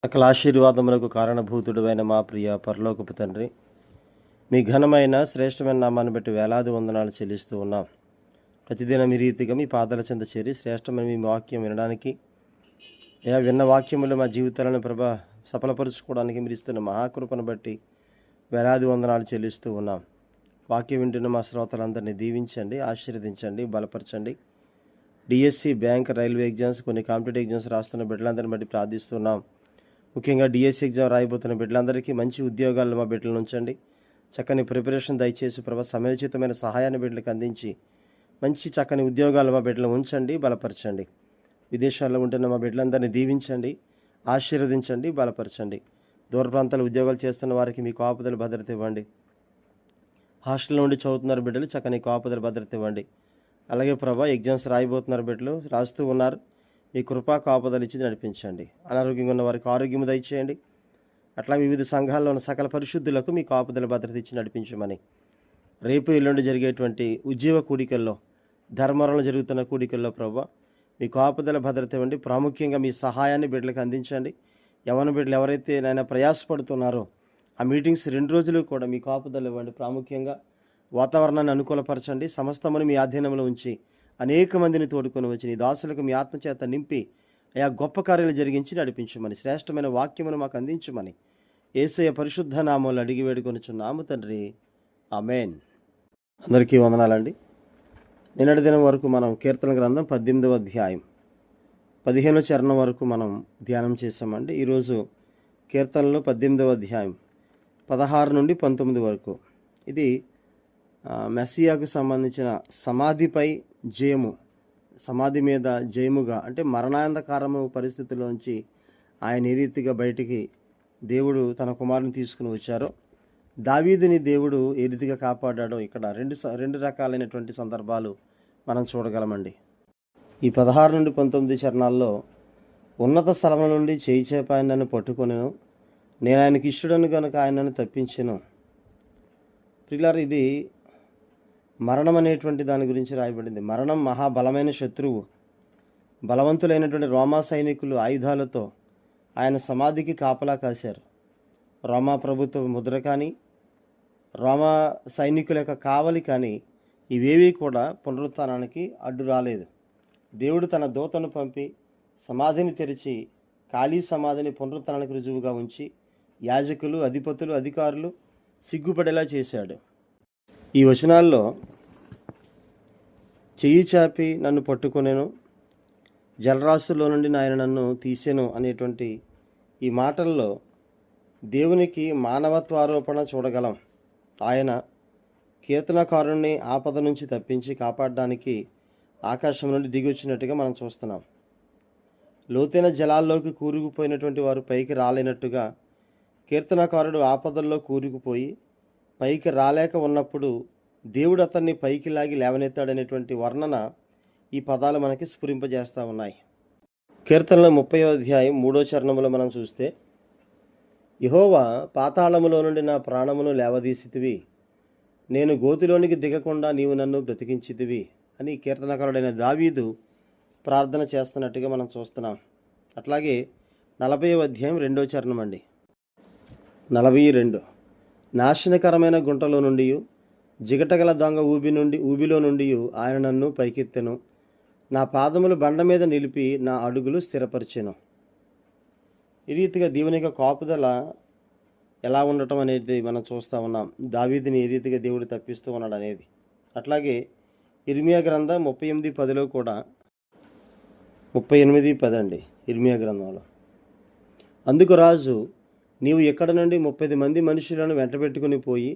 సకల ఆశీర్వాదములకు కారణభూతుడైన మా ప్రియ పరలోకపు తండ్రి, మీ ఘనమైన శ్రేష్టమైన నామాన్ని బట్టి వేలాది వందనాలు చెల్లిస్తూ ఉన్నాం. ప్రతిదినం ఈ రీతిగా మీ పాదాల చెంత చేరి శ్రేష్టమైన మీ వాక్యం వినడానికి, విన్న వాక్యములు మా జీవితాలను సఫలపరుచుకోవడానికి మీరు ఇస్తున్న మహాకృపను బట్టి వేలాది వందనాలు చెల్లిస్తూ ఉన్నాం. వాక్యం వింటున్న మా శ్రోతలందరినీ దీవించండి, ఆశీర్వదించండి, బలపరచండి. డిఎస్సి, బ్యాంక్, రైల్వే ఎగ్జామ్స్, కొన్ని కాంపిటేటివ్ ఎగ్జామ్స్ రాస్తున్న బిడ్డలందరిని బట్టి ప్రార్థిస్తున్నాం. ముఖ్యంగా డిఎస్సి ఎగ్జామ్ రాయబోతున్న బిడ్డలందరికీ మంచి ఉద్యోగాలు మా బిడ్డలను ఉంచండి. చక్కని ప్రిపరేషన్ దయచేసి సమయోచితమైన సహాయాన్ని బిడ్డలకు అందించి మంచి చక్కని ఉద్యోగాలు మా బిడ్డలు ఉంచండి, బలపరచండి. విదేశాల్లో ఉంటున్న మా బిడ్డలందరినీ దీవించండి, ఆశీర్వదించండి, బలపరచండి. దూర ప్రాంతాల్లో ఉద్యోగాలు చేస్తున్న వారికి మీ కాపుదల భద్రత ఇవ్వండి. హాస్టల్లో ఉండి చదువుతున్నారు బిడ్డలు, చక్కని కాపుదల భద్రత ఇవ్వండి. అలాగే ఎగ్జామ్స్ రాయబోతున్నారు బిడ్డలు, రాస్తూ ఉన్నారు, మీ కృపా కాపుదలు ఇచ్చి నడిపించండి. అనారోగ్యంగా ఉన్న వారికి ఆరోగ్యము దయచేయండి. అట్లా వివిధ సంఘాల్లో ఉన్న సకల పరిశుద్ధులకు మీ కాపుదల భద్రత ఇచ్చి నడిపించమని, రేపు ఎల్లుండి జరిగేటువంటి ఉద్యోగ కూడికల్లో, ధర్మవరంలో జరుగుతున్న కూడికల్లో మీ కాపుదల భద్రత ఇవ్వండి. ప్రాముఖ్యంగా మీ సహాయాన్ని బిడ్డలకు అందించండి. యవన బిడ్డలు ఎవరైతే నాయన ప్రయాసపడుతున్నారో ఆ మీటింగ్స్ 2 రోజులు కూడా మీ కాపుదల ఇవ్వండి. ప్రాముఖ్యంగా వాతావరణాన్ని అనుకూలపరచండి. సమస్తమును మీ ఆధీనంలో ఉంచి అనేక మందిని తోడుకొని వచ్చి నీ దాసులకు మీ ఆత్మచేత నింపి అయా గొప్ప కార్యాలు జరిగించి నడిపించమని, శ్రేష్టమైన వాక్యమును మాకు అందించమని యేసయ్య పరిశుద్ధ నామములో అడిగి వేడుకొనుచున్నాము తండ్రి, ఆమేన్. అందరికీ వందనాలండి. నిన్నటి దినం వరకు మనం కీర్తన గ్రంథం 18వ అధ్యాయం 15వ చరణం వరకు మనం ధ్యానం చేసామండి. ఈరోజు కీర్తనలో 18వ అధ్యాయం 16 నుండి 19 వరకు. ఇది మెస్సియాకు సంబంధించిన సమాధిపై జయము, సమాధి మీద జయముగా, అంటే మరణాంధకారము పరిస్థితుల్లోంచి ఆయన ఏ రీతిగా బయటికి దేవుడు తన కుమారుని తీసుకుని వచ్చారో, దావీదుని దేవుడు ఏ రీతిగా కాపాడాడో ఇక్కడ రెండు రకాలైనటువంటి సందర్భాలు మనం చూడగలమండి. ఈ 16 నుండి 19 చరణాల్లో ఉన్నత స్థలముల నుండి చేయి చేప ఆయన నన్ను పట్టుకొనెను, నేను ఆయనకి ఇష్టడను కనుక ఆయన నన్ను తప్పించెను. ప్రియులారా, ఇది మరణం అనేటువంటి దాని గురించి రాయబడింది. మరణం మహాబలమైన శత్రువు. బలవంతులైనటువంటి రోమా సైనికులు ఆయుధాలతో ఆయన సమాధికి కాపలా కాశారు. రోమా ప్రభుత్వ ముద్ర కానీ, రోమా సైనికుల యొక్క కావలి కానీ ఇవేవి కూడా పునరుత్థానానికి అడ్డు రాలేదు. దేవుడు తన దూతను పంపి సమాధిని తెరిచి ఖాళీ సమాధిని పునరుత్థానానికి రుజువుగా ఉంచి యాజకులు, అధిపతులు, అధికారులు సిగ్గుపడేలా చేశాడు. ఈ వచనాల్లో చెయ్యి చాపి నన్ను పట్టుకొనెను, జలరాశుల్లో నుండి ఆయన నన్ను తీసెను అనేటువంటి ఈ మాటల్లో దేవునికి మానవత్వారోపణ చూడగలం. ఆయన కీర్తనకారుణ్ణి ఆపద నుంచి తప్పించి కాపాడడానికి ఆకాశం నుండి దిగి వచ్చినట్టుగా మనం చూస్తున్నాం. లోతైన జలాల్లోకి కూరుకుపోయినటువంటి వారు పైకి రాలేనట్టుగా కీర్తనకారుడు ఆపదల్లో కూరుకుపోయి పైకి రాలేక ఉన్నప్పుడు దేవుడు అతన్ని పైకి లాగి లేవనెత్తాడనేటువంటి వర్ణన ఈ పదాలు మనకి స్ఫురింపజేస్తూ ఉన్నాయి. కీర్తనల 30వ అధ్యాయం 3వ చరణంలో మనం చూస్తే, యెహోవా పాతాళములో నుండి నా ప్రాణమును లేవదీసితివి, నేను గోతిలోనికి దిగకుండా నీవు నన్ను బ్రతికించితివి అని కీర్తనకారుడైన దావీదు ప్రార్థన చేస్తున్నట్టుగా మనం చూస్తున్నాం. అట్లాగే 40వ అధ్యాయం 2వ చరణం అండి, 42, నాశనకరమైన గుంటలో నుండి, జిగటగల దొంగ ఊబిలో నుండి ఆయన నన్ను పైకెత్తెను, నా పాదములు బండ మీద నిలిపి నా అడుగులు స్థిరపరిచెను. ఈ రీతిగా దేవుని యొక్క కాపుదల ఎలా ఉండటం అనేది మనం చూస్తూ ఉన్నాం. దావీదుని ఏ రీతిగా దేవుడు తప్పిస్తూ ఉన్నాడు అనేది. అట్లాగే ఇర్మియా గ్రంథం 38:10లో కూడా, 38:10 అండి ఇర్మియా గ్రంథంలో, అందుకు రాజు, నీవు ఎక్కడ నుండి 30 మంది మనుషులను వెంటబెట్టుకుని పోయి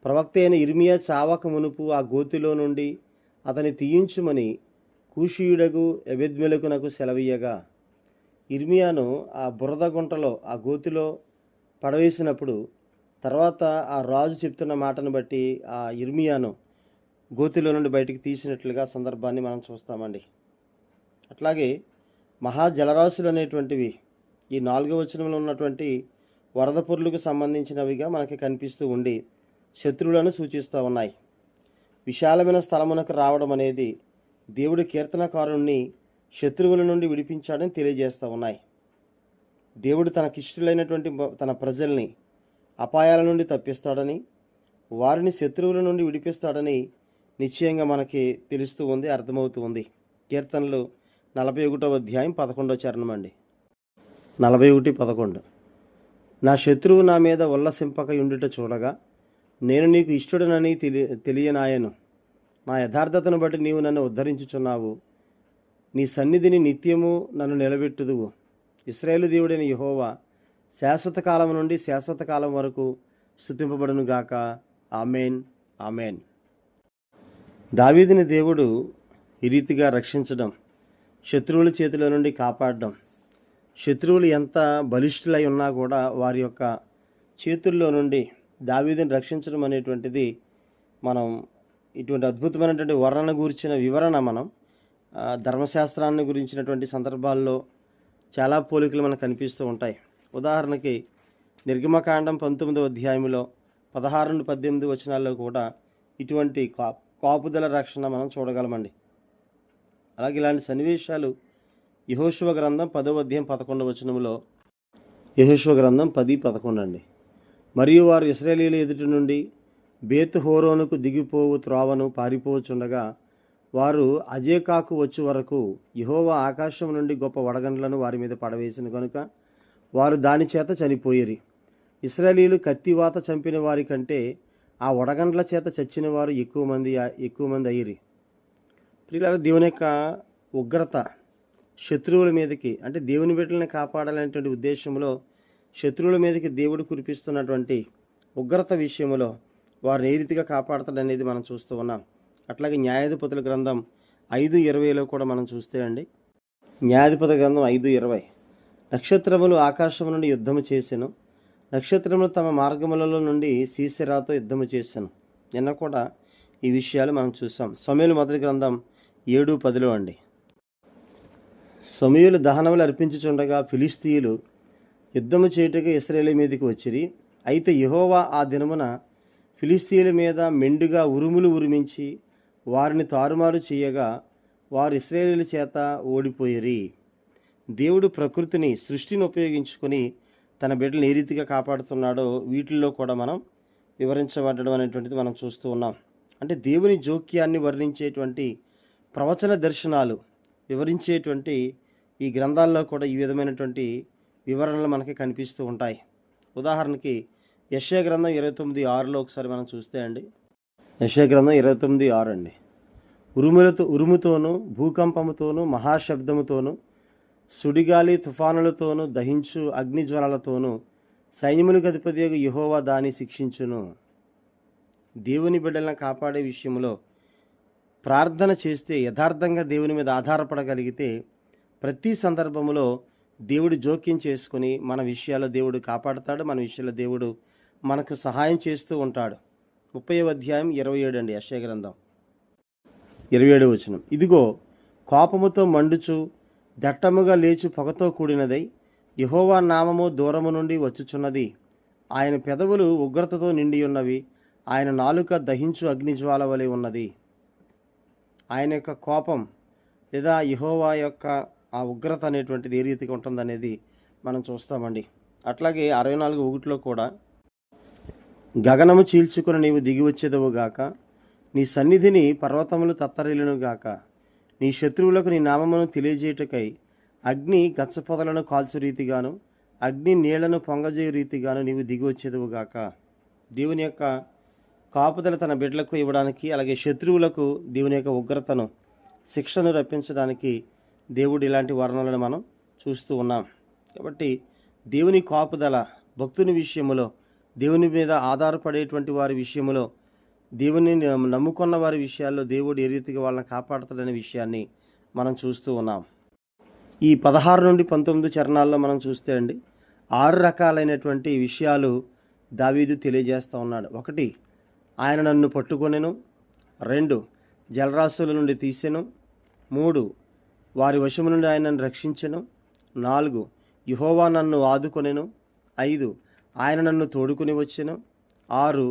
ప్రవక్త అయిన ఇర్మియా చావక మునుపు ఆ గోతిలో నుండి అతని తీయించుమని కూషీయుడగు ఎబెద్మెలెకునకు సెలవీయగా, ఇర్మియాను ఆ బురద గుంటలో, ఆ గోతిలో పడవేసినప్పుడు తర్వాత ఆ రాజు చెప్తున్న మాటను బట్టి ఆ ఇర్మియాను గోతిలో నుండి బయటికి తీసినట్లుగా సందర్భాన్ని మనం చూస్తామండి. అట్లాగే మహాజలరాశులు అనేటువంటివి ఈ 4వ వచనంలో ఉన్నటువంటి వరద పొర్లకు సంబంధించినవిగా మనకి కనిపిస్తూ ఉండి శత్రువులను సూచిస్తూ ఉన్నాయి. విశాలమైన స్థలమునకు రావడం అనేది దేవుడి కీర్తనకారుణ్ణి శత్రువుల నుండి విడిపించాడని తెలియజేస్తూ ఉన్నాయి. దేవుడు తనకిష్టులైనటువంటి తన ప్రజల్ని అపాయాల నుండి తప్పిస్తాడని, వారిని శత్రువుల నుండి విడిపిస్తాడని నిశ్చయంగా మనకి తెలుస్తూ ఉంది, అర్థమవుతూ ఉంది. కీర్తనలు 41వ అధ్యాయం 11వ చరణం అండి. 41:11. నా శత్రువు నా మీద ఉల్లసింపక ఉండుట చూడగా నేను నీకు ఇష్టడనని తెలియనాయను. నా యథార్థతను బట్టి నీవు నన్ను ఉద్ధరించుచున్నావు. నీ సన్నిధిని నిత్యము నన్ను నిలబెట్టుదువు. ఇశ్రాయేలు దేవుడైన యెహోవా శాశ్వత కాలం నుండి శాశ్వత కాలం వరకు స్తుతింపబడును గాక. ఆమేన్, ఆమేన్. దావీదుని దేవుడు ఈ రీతిగా రక్షించడం, శత్రువుల చేతిలో నుండి కాపాడడం, శత్రువులు ఎంత బలిష్ఠులై ఉన్నా కూడా వారి యొక్క చేతుల్లో నుండి దావీదుని రక్షించడం అనేటువంటిది మనం ఇటువంటి అద్భుతమైనటువంటి వర్ణన గురించిన వివరణ మనం ధర్మశాస్త్రాన్ని గురించినటువంటి సందర్భాల్లో చాలా పోలికలు మనకు కనిపిస్తూ ఉంటాయి. ఉదాహరణకి నిర్గమకాండం 19వ అధ్యాయంలో 16-18 వచనాల్లో కూడా ఇటువంటి కాపుదల రక్షణ మనం చూడగలమండి. అలాగే ఇలాంటి సన్నివేశాలు యెహోషువ గ్రంథం 10వ అధ్యాయం 11వ వచనంలో, యెహోషువ గ్రంథం 10:11 అండి. మరియు వారు ఇశ్రాయేలీయుల ఎదుటి నుండి బేత్ హోరోనుకు దిగిపోవు త్రోవను పారిపోవచ్చుండగా వారు అజేకాకు వచ్చే వరకు యెహోవా ఆకాశం నుండి గొప్ప వడగండ్లను వారి మీద పడవేసిన కనుక వారు దాని చేత చనిపోయిరి. ఇశ్రాయేలీయులు కత్తివాత చంపిన వారి కంటే ఆ వడగండ్ల చేత చచ్చిన వారు ఎక్కువ మంది అయ్యిరి. ప్రియులారా, దేవుని యొక్క ఉగ్రత శత్రువుల మీదకి, అంటే దేవుని బిడ్డలని కాపాడాలనేటువంటి ఉద్దేశంలో శత్రువుల మీదకి దేవుడు కురిపిస్తున్నటువంటి ఉగ్రత విషయంలో వారిని ఏ రీతిగా కాపాడతాడనేది మనం చూస్తూ ఉన్నాం. అట్లాగే న్యాయాధిపతుల గ్రంథం 5:20లో కూడా మనం చూస్తే అండి, న్యాయాధిపతుల గ్రంథం 5:20, నక్షత్రములు ఆకాశం నుండి యుద్ధము చేసెను, నక్షత్రములు తమ మార్గములలో నుండి సీసెరాతో యుద్ధము చేసెను. నిన్న కూడా ఈ విషయాలు మనం చూసాం. సమూయేలు మొదటి గ్రంథం 7:10 అండి. సమూయేలు దహనములు అర్పించుచుండగా ఫిలిష్తీయులు యుద్ధము చేయుటకు ఇశ్రాయేలు మీదకి వచ్చిరి. అయితే యెహోవా ఆ దినమున ఫిలిష్తీయుల మీద మెండుగా ఉరుములు ఉరిమించి వారిని తారుమారు చేయగా వారు ఇశ్రాయేలీయుల చేత ఓడిపోయిరి. దేవుడు ప్రకృతిని, సృష్టిని ఉపయోగించుకొని తన బిడ్డలను ఏ రీతిగా కాపాడుతున్నాడో వీటిల్లో కూడా మనం వివరించబడడం అనేటువంటిది మనం చూస్తూ ఉన్నాం. అంటే దేవుని జోక్యాన్ని వర్ణించేటువంటి ప్రవచన దర్శనాలు వివరించేటువంటి ఈ గ్రంథాల్లో కూడా ఈ విధమైనటువంటి వివరణలు మనకి కనిపిస్తూ ఉంటాయి. ఉదాహరణకి యెషయా గ్రంథం 29:6లో ఒకసారి మనం చూస్తే అండి, యెషయా గ్రంథం 29:6 అండి. ఉరుముతోనూ భూకంపముతోనూ మహాశబ్దముతోనూ సుడిగాలి తుఫానులతోనూ దహించు అగ్నిజ్వాలలతోనూ సైన్యములకు అధిపతియగు యెహోవా దాన్ని శిక్షించును. దేవుని బిడ్డలను కాపాడే విషయంలో ప్రార్థన చేస్తే, యథార్థంగా దేవుని మీద ఆధారపడగలిగితే ప్రతి సందర్భంలో దేవుడు జోక్యం చేసుకుని మన విషయాల్లో దేవుడు కాపాడుతాడు, మన విషయాల్లో దేవుడు మనకు సహాయం చేస్తూ ఉంటాడు. 30వ అధ్యాయం 27 అండి, యెషయా గ్రంథం 27వ వచనం. ఇదిగో కోపముతో మండుచు దట్టముగా లేచు పొగతో కూడినదై యెహోవా నామము దూరము నుండి వచ్చుచున్నది. ఆయన పెదవులు ఉగ్రతతో నిండి ఉన్నవి, ఆయన నాలుక దహించు అగ్నిజ్వాల వలె ఉన్నది. ఆయన యొక్క కోపం లేదా యెహోవా యొక్క ఆ ఉగ్రత అనేటువంటిది ఏ రీతిగా ఉంటుందనేది మనం చూస్తామండి. అట్లాగే 64:1లో కూడా, గగనము చీల్చుకుని నీవు దిగి వచ్చేదవుగాక, నీ సన్నిధిని పర్వతములు తత్తరిల్లునుగాక, నీ శత్రువులకు నీ నామమును తెలియజేయుటకై అగ్ని గచ్చపొదలను కాల్చు రీతిగాను అగ్ని నీళ్లను పొంగజేయు రీతిగాను నీవు దిగి వచ్చేదవుగాక. దేవుని యొక్క కాపుదల తన బిడ్డలకు ఇవ్వడానికి, అలాగే శత్రువులకు దేవుని యొక్క ఉగ్రతను, శిక్షను రప్పించడానికి దేవుడు ఇలాంటి వర్ణనలను మనం చూస్తూ ఉన్నాం. కాబట్టి దేవుని కాపుదల భక్తుని విషయంలో, దేవుని మీద ఆధారపడేటువంటి వారి విషయంలో, దేవుని నమ్ముకున్న వారి విషయాల్లో దేవుడు ఏ రీతిగా వాళ్ళని కాపాడుతాడనే విషయాన్ని మనం చూస్తూ ఉన్నాం. ఈ 16-19 చరణాల్లో మనం చూస్తే అండి, 6 రకాలైనటువంటి విషయాలు దావీదు తెలియజేస్తూ ఉన్నాడు. 1, ఆయన నన్ను పట్టుకొనెను. 2, జలరాశుల నుండి తీసెను. 3, వారి వశము నుండి ఆయన నన్ను రక్షించెను. 4, యెహోవా నన్ను ఆదుకొనెను. 5, ఆయన నన్ను తోడుకుని వచ్చెను. 6,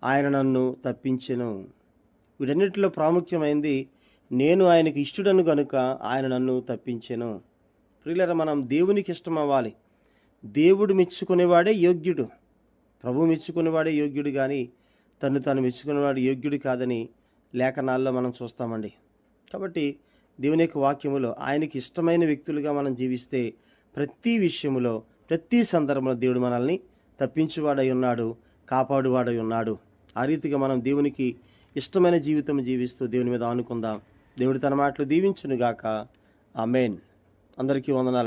ఆయన నన్ను తప్పించెను. వీటన్నిటిలో ప్రాముఖ్యమైనది, నేను ఆయనకి ఇష్టడను కనుక ఆయన నన్ను తప్పించెను. ప్రియులారా, మనం దేవునికి ఇష్టం అవ్వాలి, దేవుడు మెచ్చుకునేవాడే యోగ్యుడు. ప్రభు మెచ్చుకునేవాడే యోగ్యుడు, కానీ తను మెచ్చుకునేవాడు యోగ్యుడు కాదని లేఖనాల్లో మనం చూస్తామండి. కాబట్టి దేవుని యొక్క వాక్యములో ఆయనకి ఇష్టమైన వ్యక్తులుగా మనం జీవిస్తే ప్రతి విషయములో, ప్రతి సందర్భంలో దేవుడు మనల్ని తప్పించువాడై ఉన్నాడు, కాపాడువాడై ఉన్నాడు. ఆ రీతిగా మనం దేవునికి ఇష్టమైన జీవితం జీవిస్తూ దేవుని మీద ఆనుకుందాం. దేవుడు తన మాటలు దీవించునుగాక. ఆమేన్. అందరికీ వందనాలు.